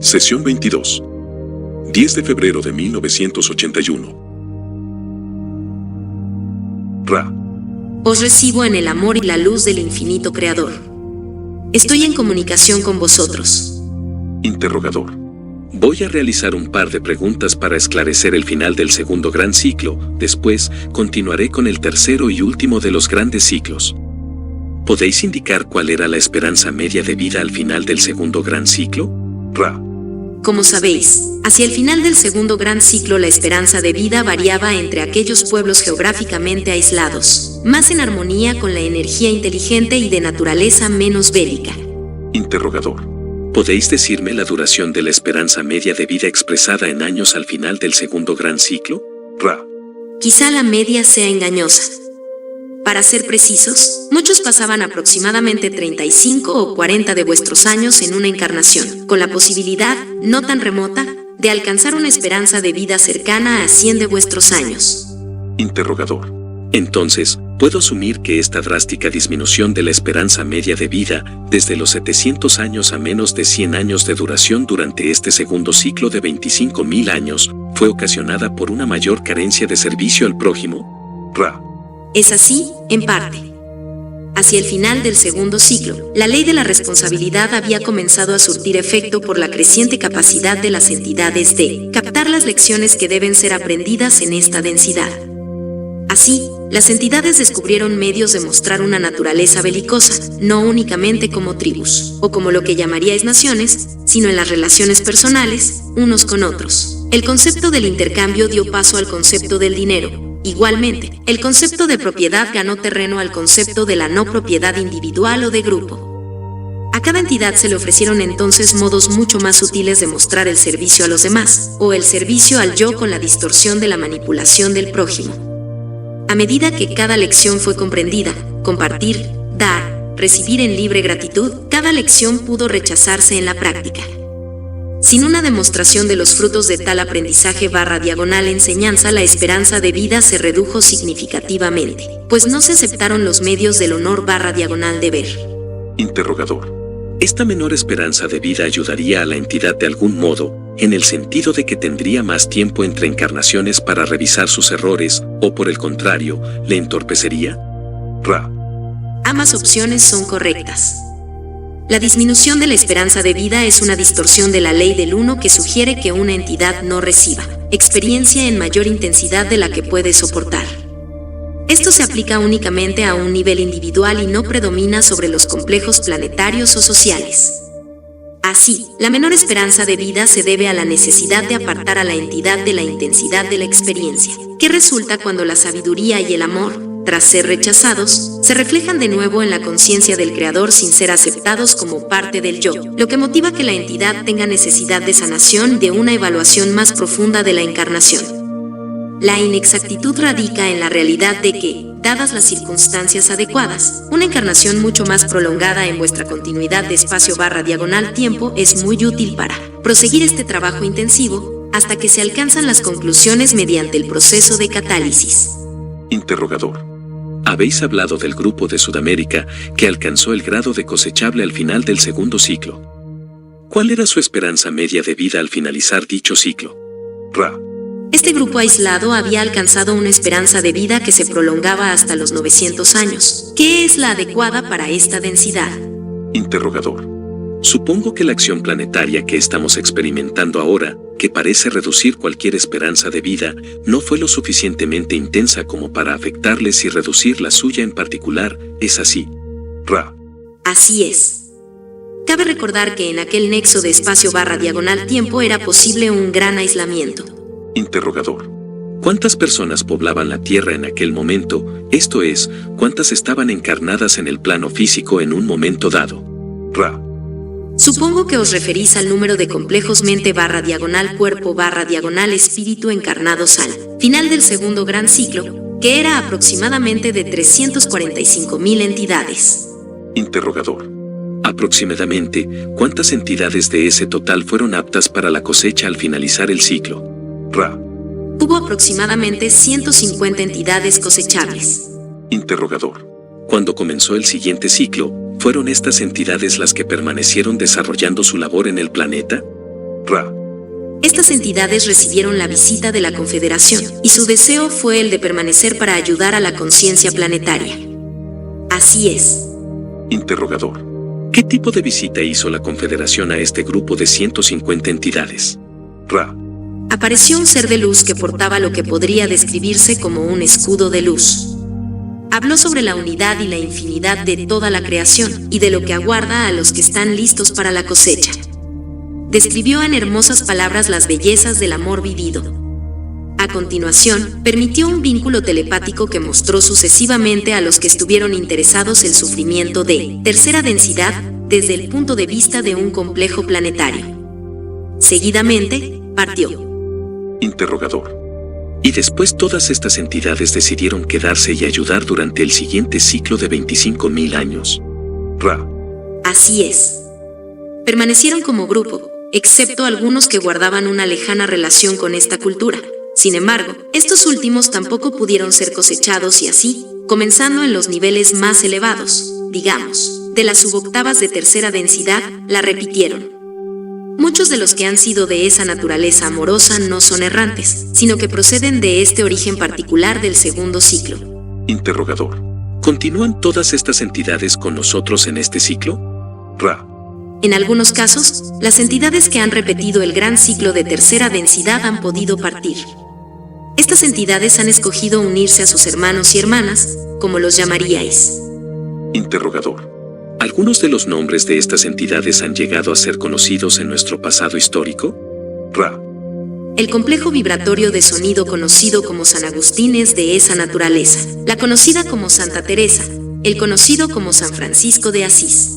Sesión 22. 10 de febrero de 1981. Ra. Os recibo en el amor y la luz del infinito Creador. Estoy en comunicación con vosotros. Interrogador. Voy a realizar un par de preguntas para esclarecer el final del segundo gran ciclo, después continuaré con el tercero y último de los grandes ciclos. ¿Podéis indicar cuál era la esperanza media de vida al final del segundo gran ciclo? Ra. Como sabéis, hacia el final del segundo gran ciclo la esperanza de vida variaba entre aquellos pueblos geográficamente aislados, más en armonía con la energía inteligente y de naturaleza menos bélica. Interrogador. ¿Podéis decirme la duración de la esperanza media de vida expresada en años al final del segundo gran ciclo? Ra. Quizá la media sea engañosa. Para ser precisos, muchos pasaban aproximadamente 35 o 40 de vuestros años en una encarnación, con la posibilidad, no tan remota, de alcanzar una esperanza de vida cercana a 100 de vuestros años. Interrogador. Entonces, ¿puedo asumir que esta drástica disminución de la esperanza media de vida, desde los 700 años a menos de 100 años de duración durante este segundo ciclo de 25.000 años, fue ocasionada por una mayor carencia de servicio al prójimo? Ra. Es así, en parte. Hacia el final del segundo ciclo, la ley de la responsabilidad había comenzado a surtir efecto por la creciente capacidad de las entidades de captar las lecciones que deben ser aprendidas en esta densidad. Así, las entidades descubrieron medios de mostrar una naturaleza belicosa, no únicamente como tribus, o como lo que llamaríais naciones, sino en las relaciones personales, unos con otros. El concepto del intercambio dio paso al concepto del dinero. Igualmente, el concepto de propiedad ganó terreno al concepto de la no propiedad individual o de grupo. A cada entidad se le ofrecieron entonces modos mucho más sutiles de mostrar el servicio a los demás, o el servicio al yo con la distorsión de la manipulación del prójimo. A medida que cada lección fue comprendida, compartir, dar, recibir en libre gratitud, cada lección pudo rechazarse en la práctica. Sin una demostración de los frutos de tal aprendizaje / enseñanza, la esperanza de vida se redujo significativamente, pues no se aceptaron los medios del honor / deber. Interrogador. ¿Esta menor esperanza de vida ayudaría a la entidad de algún modo, en el sentido de que tendría más tiempo entre encarnaciones para revisar sus errores, o por el contrario, le entorpecería? Ra. Ambas opciones son correctas. La disminución de la esperanza de vida es una distorsión de la ley del uno que sugiere que una entidad no reciba experiencia en mayor intensidad de la que puede soportar. Esto se aplica únicamente a un nivel individual y no predomina sobre los complejos planetarios o sociales. Así, la menor esperanza de vida se debe a la necesidad de apartar a la entidad de la intensidad de la experiencia, que resulta cuando la sabiduría y el amor, tras ser rechazados, se reflejan de nuevo en la conciencia del Creador sin ser aceptados como parte del yo, lo que motiva que la entidad tenga necesidad de sanación y de una evaluación más profunda de la encarnación. La inexactitud radica en la realidad de que, dadas las circunstancias adecuadas, una encarnación mucho más prolongada en vuestra continuidad de espacio / tiempo es muy útil para proseguir este trabajo intensivo hasta que se alcanzan las conclusiones mediante el proceso de catálisis. Interrogador. Habéis hablado del grupo de Sudamérica que alcanzó el grado de cosechable al final del segundo ciclo. ¿Cuál era su esperanza media de vida al finalizar dicho ciclo? Ra. Este grupo aislado había alcanzado una esperanza de vida que se prolongaba hasta los 900 años, que es la adecuada para esta densidad. Interrogador. Supongo que la acción planetaria que estamos experimentando ahora, que parece reducir cualquier esperanza de vida, no fue lo suficientemente intensa como para afectarles y reducir la suya en particular, ¿es así? Ra. Así es. Cabe recordar que en aquel nexo de espacio / tiempo era posible un gran aislamiento. Interrogador. ¿Cuántas personas poblaban la Tierra en aquel momento? Esto es, ¿cuántas estaban encarnadas en el plano físico en un momento dado? Ra. Supongo que os referís al número de complejos mente / cuerpo / espíritu encarnados al final del segundo gran ciclo, que era aproximadamente de 345.000 entidades. Interrogador. Aproximadamente, ¿cuántas entidades de ese total fueron aptas para la cosecha al finalizar el ciclo? Ra. Hubo aproximadamente 150 entidades cosechables. Interrogador. Cuando comenzó el siguiente ciclo, ¿fueron estas entidades las que permanecieron desarrollando su labor en el planeta? Ra. Estas entidades recibieron la visita de la Confederación, y su deseo fue el de permanecer para ayudar a la conciencia planetaria. Así es. Interrogador. ¿Qué tipo de visita hizo la Confederación a este grupo de 150 entidades? Ra. Apareció un ser de luz que portaba lo que podría describirse como un escudo de luz. Habló sobre la unidad y la infinidad de toda la creación, y de lo que aguarda a los que están listos para la cosecha. Describió en hermosas palabras las bellezas del amor vivido. A continuación, permitió un vínculo telepático que mostró sucesivamente a los que estuvieron interesados el sufrimiento de tercera densidad desde el punto de vista de un complejo planetario. Seguidamente, partió. Interrogador. Y después todas estas entidades decidieron quedarse y ayudar durante el siguiente ciclo de 25.000 años. Ra. Así es. Permanecieron como grupo, excepto algunos que guardaban una lejana relación con esta cultura. Sin embargo, estos últimos tampoco pudieron ser cosechados y así, comenzando en los niveles más elevados, digamos, de las suboctavas de tercera densidad, la repitieron. Muchos de los que han sido de esa naturaleza amorosa no son errantes, sino que proceden de este origen particular del segundo ciclo. Interrogador. ¿Continúan todas estas entidades con nosotros en este ciclo? Ra. En algunos casos, las entidades que han repetido el gran ciclo de tercera densidad han podido partir. Estas entidades han escogido unirse a sus hermanos y hermanas, como los llamaríais. Interrogador. ¿Algunos de los nombres de estas entidades han llegado a ser conocidos en nuestro pasado histórico? Ra. El complejo vibratorio de sonido conocido como San Agustín es de esa naturaleza, la conocida como Santa Teresa, el conocido como San Francisco de Asís.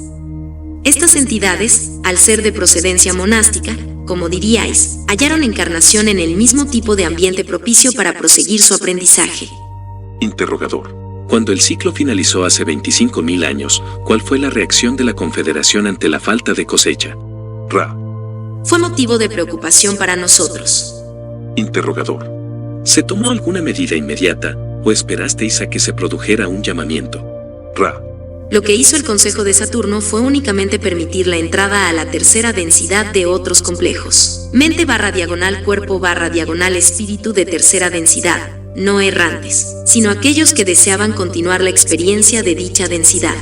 Estas entidades, al ser de procedencia monástica, como diríais, hallaron encarnación en el mismo tipo de ambiente propicio para proseguir su aprendizaje. Interrogador. Cuando el ciclo finalizó hace 25.000 años, ¿cuál fue la reacción de la Confederación ante la falta de cosecha? Ra. Fue motivo de preocupación para nosotros. Interrogador. ¿Se tomó alguna medida inmediata, o esperasteis a que se produjera un llamamiento? Ra. Lo que hizo el Consejo de Saturno fue únicamente permitir la entrada a la tercera densidad de otros complejos. Mente/cuerpo/espíritu de tercera densidad, no errantes, sino aquellos que deseaban continuar la experiencia de dicha densidad.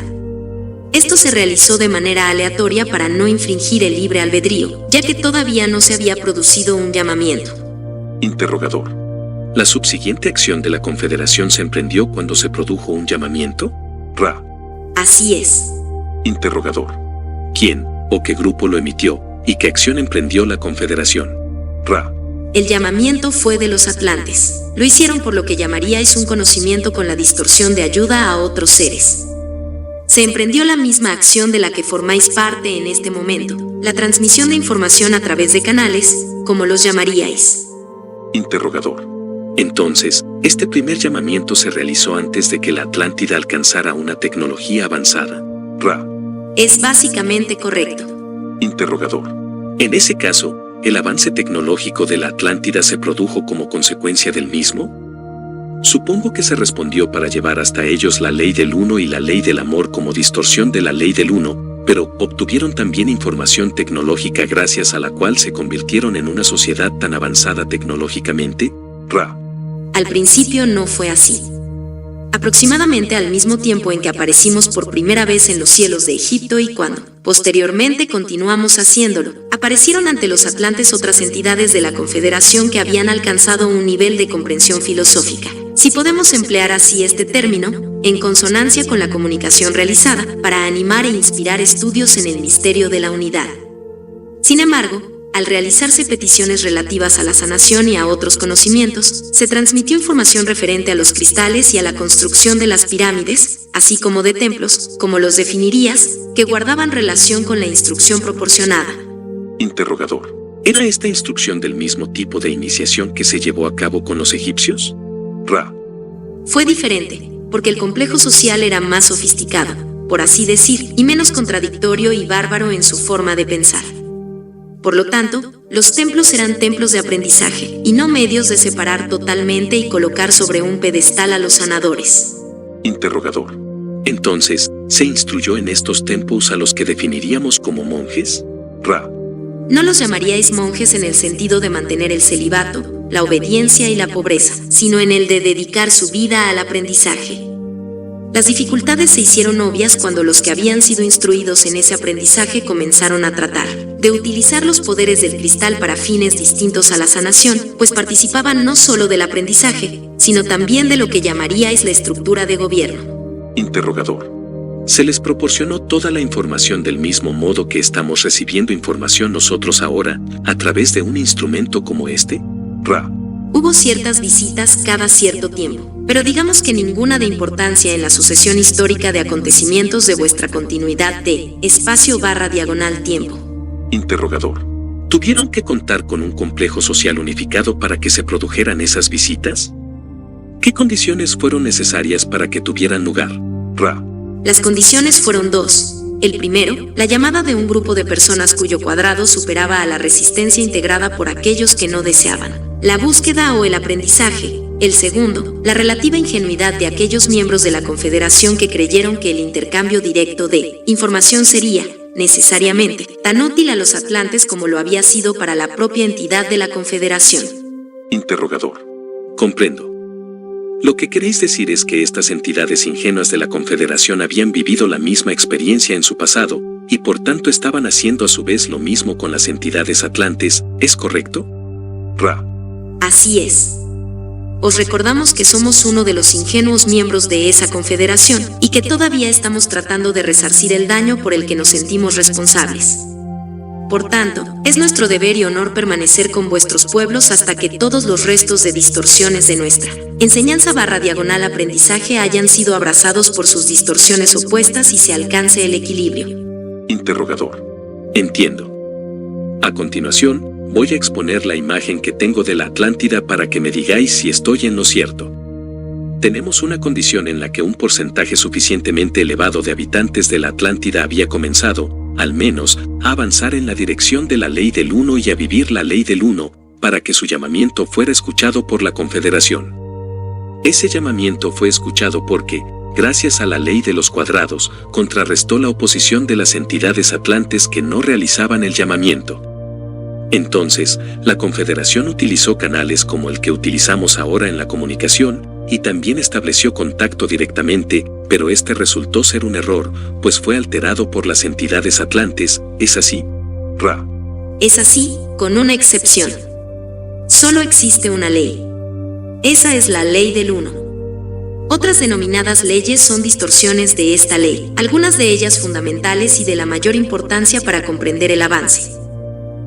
Esto se realizó de manera aleatoria para no infringir el libre albedrío, ya que todavía no se había producido un llamamiento. Interrogador. ¿La subsiguiente acción de la Confederación se emprendió cuando se produjo un llamamiento? Ra. Así es. Interrogador. ¿Quién o qué grupo lo emitió y qué acción emprendió la Confederación? Ra. El llamamiento fue de los atlantes. Lo hicieron por lo que llamaríais un conocimiento con la distorsión de ayuda a otros seres. Se emprendió la misma acción de la que formáis parte en este momento, la transmisión de información a través de canales, como los llamaríais. Interrogador. Entonces, este primer llamamiento se realizó antes de que la Atlántida alcanzara una tecnología avanzada. Ra. Es básicamente correcto. Interrogador. En ese caso, ¿el avance tecnológico de la Atlántida se produjo como consecuencia del mismo? Supongo que se respondió para llevar hasta ellos la ley del uno y la ley del amor como distorsión de la ley del uno, pero obtuvieron también información tecnológica gracias a la cual se convirtieron en una sociedad tan avanzada tecnológicamente. Ra. Al principio no fue así. Aproximadamente al mismo tiempo en que aparecimos por primera vez en los cielos de Egipto y cuando, posteriormente continuamos haciéndolo, aparecieron ante los atlantes otras entidades de la Confederación que habían alcanzado un nivel de comprensión filosófica, si podemos emplear así este término, en consonancia con la comunicación realizada, para animar e inspirar estudios en el misterio de la unidad. Sin embargo, al realizarse peticiones relativas a la sanación y a otros conocimientos, se transmitió información referente a los cristales y a la construcción de las pirámides, así como de templos, como los definirías, que guardaban relación con la instrucción proporcionada. Interrogador. ¿Era esta instrucción del mismo tipo de iniciación que se llevó a cabo con los egipcios? Ra. Fue diferente, porque el complejo social era más sofisticado, por así decir, y menos contradictorio y bárbaro en su forma de pensar. Por lo tanto, los templos eran templos de aprendizaje, y no medios de separar totalmente y colocar sobre un pedestal a los sanadores. Interrogador. Entonces, ¿se instruyó en estos templos a los que definiríamos como monjes? Ra. No los llamaríais monjes en el sentido de mantener el celibato, la obediencia y la pobreza, sino en el de dedicar su vida al aprendizaje. Las dificultades se hicieron obvias cuando los que habían sido instruidos en ese aprendizaje comenzaron a tratar de utilizar los poderes del cristal para fines distintos a la sanación, pues participaban no solo del aprendizaje, sino también de lo que llamaríais la estructura de gobierno. Interrogador. ¿Se les proporcionó toda la información del mismo modo que estamos recibiendo información nosotros ahora, a través de un instrumento como este? Ra. Hubo ciertas visitas cada cierto tiempo, pero digamos que ninguna de importancia en la sucesión histórica de acontecimientos de vuestra continuidad de espacio/diagonal-tiempo. Interrogador. ¿Tuvieron que contar con un complejo social unificado para que se produjeran esas visitas? ¿Qué condiciones fueron necesarias para que tuvieran lugar? Ra. Las condiciones fueron dos. El primero, la llamada de un grupo de personas cuyo cuadrado superaba a la resistencia integrada por aquellos que no deseaban la búsqueda o el aprendizaje. El segundo, la relativa ingenuidad de aquellos miembros de la Confederación que creyeron que el intercambio directo de información sería, necesariamente, tan útil a los atlantes como lo había sido para la propia entidad de la Confederación. Interrogador. Comprendo. Lo que queréis decir es que estas entidades ingenuas de la Confederación habían vivido la misma experiencia en su pasado, y por tanto estaban haciendo a su vez lo mismo con las entidades atlantes, ¿es correcto? Ra. Así es. Os recordamos que somos uno de los ingenuos miembros de esa confederación y que todavía estamos tratando de resarcir el daño por el que nos sentimos responsables. Por tanto, es nuestro deber y honor permanecer con vuestros pueblos hasta que todos los restos de distorsiones de nuestra enseñanza/diagonal-aprendizaje hayan sido abrazados por sus distorsiones opuestas y se alcance el equilibrio. Interrogador. Entiendo. A continuación, voy a exponer la imagen que tengo de la Atlántida para que me digáis si estoy en lo cierto. Tenemos una condición en la que un porcentaje suficientemente elevado de habitantes de la Atlántida había comenzado, al menos, a avanzar en la dirección de la ley del uno y a vivir la ley del uno, para que su llamamiento fuera escuchado por la Confederación. Ese llamamiento fue escuchado porque, gracias a la ley de los cuadrados, contrarrestó la oposición de las entidades atlantes que no realizaban el llamamiento. Entonces, la Confederación utilizó canales como el que utilizamos ahora en la comunicación, y también estableció contacto directamente, pero este resultó ser un error, pues fue alterado por las entidades atlantes, ¿es así? Ra. Es así, con una excepción. Solo existe una ley. Esa es la ley del uno. Otras denominadas leyes son distorsiones de esta ley, algunas de ellas fundamentales y de la mayor importancia para comprender el avance.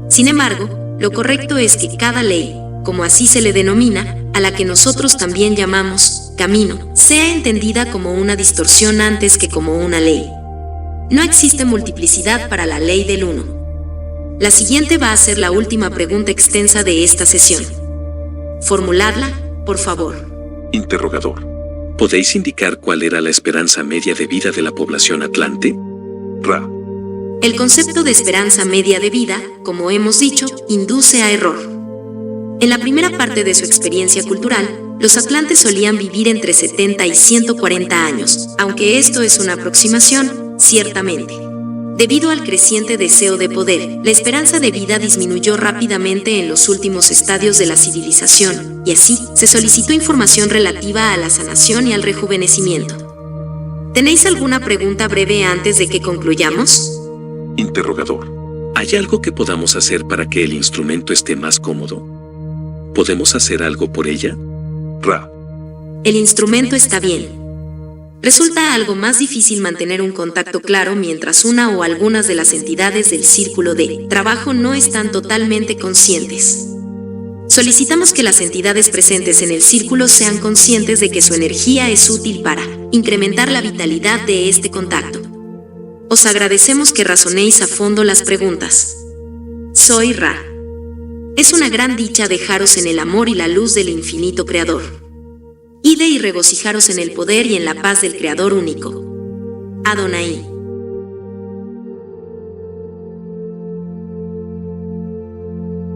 Sin embargo, lo correcto es que cada ley, como así se le denomina, a la que nosotros también llamamos camino, sea entendida como una distorsión antes que como una ley. No existe multiplicidad para la ley del uno. La siguiente va a ser la última pregunta extensa de esta sesión. Formuladla, por favor. Interrogador. ¿Podéis indicar cuál era la esperanza media de vida de la población atlante? Ra. El concepto de esperanza media de vida, como hemos dicho, induce a error. En la primera parte de su experiencia cultural, los atlantes solían vivir entre 70 y 140 años, aunque esto es una aproximación, ciertamente. Debido al creciente deseo de poder, la esperanza de vida disminuyó rápidamente en los últimos estadios de la civilización, y así se solicitó información relativa a la sanación y al rejuvenecimiento. ¿Tenéis alguna pregunta breve antes de que concluyamos? Interrogador. ¿Hay algo que podamos hacer para que el instrumento esté más cómodo? ¿Podemos hacer algo por ella? Ra. El instrumento está bien. Resulta algo más difícil mantener un contacto claro mientras una o algunas de las entidades del círculo de trabajo no están totalmente conscientes. Solicitamos que las entidades presentes en el círculo sean conscientes de que su energía es útil para incrementar la vitalidad de este contacto. Os agradecemos que razonéis a fondo las preguntas. Soy Ra. Es una gran dicha dejaros en el amor y la luz del infinito Creador. Ide y regocijaros en el poder y en la paz del Creador único. Adonai.